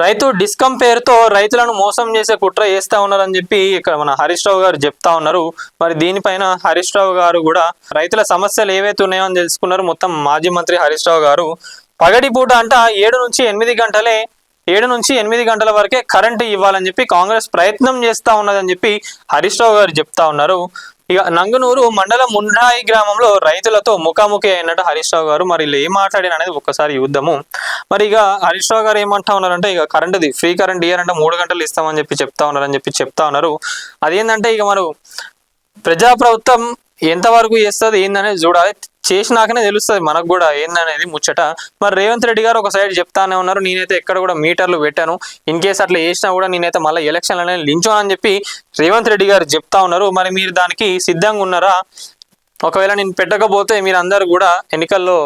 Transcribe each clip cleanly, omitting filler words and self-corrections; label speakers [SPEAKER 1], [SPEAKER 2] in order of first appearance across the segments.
[SPEAKER 1] రైతు డిస్కమ్ పేరుతో రైతులను మోసం చేసే కుట్ర చేస్తా ఉన్నారని చెప్పి ఇక్కడ మన హరీష్ రావు గారు చెప్తా ఉన్నారు. మరి దీనిపైన హరీష్ రావు గారు కూడా రైతుల సమస్యలు ఏవైతే ఉన్నాయో అని తెలుసుకున్నారు. మొత్తం మాజీ మంత్రి హరీష్ రావు గారు పగటిపూట అంట 7 నుంచి 8 గంటల వరకే కరెంటు ఇవ్వాలని చెప్పి కాంగ్రెస్ ప్రయత్నం చేస్తా ఉన్నదని చెప్పి హరీష్ రావు గారు చెప్తా ఉన్నారు. ఇక నంగునూరు మండలం ముండ్రాయి గ్రామంలో రైతులతో ముఖాముఖి అయినట్టు హరీష్ రావు గారు. మరి వీళ్ళు ఏం మాట్లాడిన అనేది ఒక్కసారి చూద్దాము. మరి ఇక హరీష్ రావు గారు ఏమంటా ఉన్నారంటే, ఇక కరెంటుది ఫ్రీ కరెంట్ ఇయ్యారంటే 3 గంటలు ఇస్తామని చెప్పి చెప్తా ఉన్నారు. అదేంటంటే ఇక మనం ప్రజాప్రభుత్వం ఎంతవరకు చేస్తుంది ఏందనేది చూడాలి. చేసినాకనే తెలుస్తుంది మనకు కూడా ఏందనేది ముచ్చట. మరి రేవంత్ రెడ్డి గారు ఒక సైడ్ చెప్తానే ఉన్నారు, నేనైతే ఎక్కడ కూడా మీటర్లు పెట్టాను, ఇన్ కేసు అట్లా చేసినా కూడా నేనైతే మళ్ళీ ఎలక్షన్లు అనేది లించోను అని చెప్పి రేవంత్ రెడ్డి గారు చెప్తా ఉన్నారు. మరి మీరు దానికి సిద్ధంగా ఉన్నారా? ఒకవేళ నేను పెట్టకపోతే మీరు అందరు కూడా ఎన్నికల్లో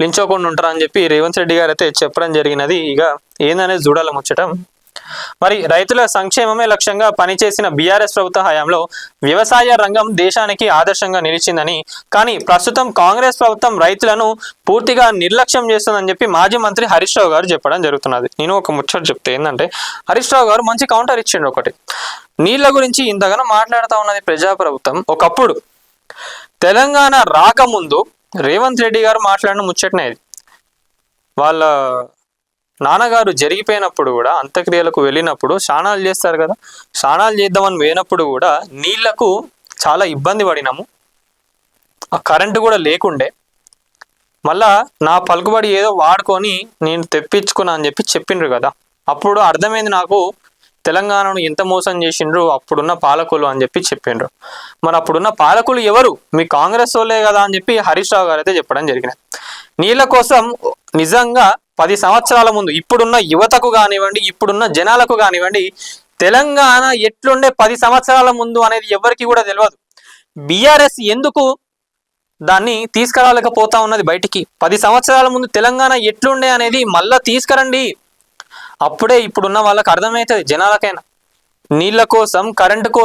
[SPEAKER 1] లించోకుండా ఉంటారా అని చెప్పి రేవంత్ రెడ్డి గారు అయితే చెప్పడం జరిగినది. ఇక ఏందనేది చూడాలి ముచ్చట. మరి రైతుల సంక్షేమమే లక్ష్యంగా పనిచేసిన బీఆర్ఎస్ ప్రభుత్వ హయాంలో వ్యవసాయ రంగం దేశానికి ఆదర్శంగా నిలిచిందని, కానీ ప్రస్తుతం కాంగ్రెస్ ప్రభుత్వం రైతులను పూర్తిగా నిర్లక్ష్యం చేస్తుందని చెప్పి మాజీ మంత్రి హరీష్ రావు గారు చెప్పడం జరుగుతున్నది. నేను ఒక ముచ్చట చెప్తే ఏంటంటే, హరీష్ రావు గారు మంచి కౌంటర్ ఇచ్చిండు. ఒకటి, నీళ్ల గురించి ఇంతగానో మాట్లాడుతూ ఉన్నది ప్రజాప్రభుత్వం. ఒకప్పుడు తెలంగాణ రాకముందు రేవంత్ రెడ్డి గారు మాట్లాడిన ముచ్చటనే ఇది. వాళ్ళ నాన్నగారు జరిగిపోయినప్పుడు కూడా అంత్యక్రియలకు వెళ్ళినప్పుడు స్నానాలు చేస్తారు కదా, స్నానాలు చేద్దామని పోయినప్పుడు కూడా నీళ్లకు చాలా ఇబ్బంది పడినాము, ఆ కరెంటు కూడా లేకుండే, మళ్ళా నా పలుకుబడి ఏదో వాడుకొని నేను తెప్పించుకున్నా అని చెప్పి చెప్పిండ్రు కదా. అప్పుడు అర్థమైంది నాకు తెలంగాణను ఎంత మోసం చేసిండ్రు అప్పుడున్న పాలకులు అని చెప్పి చెప్పిండ్రు. మరి అప్పుడున్న పాలకులు ఎవరు? మీ కాంగ్రెస్ వాళ్ళే కదా అని చెప్పి హరీష్ రావు గారు అయితే చెప్పడం జరిగినది. నీళ్ళ కోసం నిజంగా 10 సంవత్సరాల ముందు ఇప్పుడున్న యువతకు కానివ్వండి, ఇప్పుడున్న జనాలకు కానివ్వండి, తెలంగాణ ఎట్లుండే 10 సంవత్సరాల ముందు అనేది ఎవరికి కూడా తెలియదు. బీఆర్ఎస్ ఎందుకు దాన్ని తీసుకురాలేకపోతా ఉన్నది బయటికి? 10 సంవత్సరాల ముందు తెలంగాణ ఎట్లుండే అనేది మళ్ళా తీసుకురండి, అప్పుడే ఇప్పుడున్న వాళ్ళకి అర్థమవుతుంది జనాలకైనా. నీళ్ళ కోసం, కరెంటు కోసం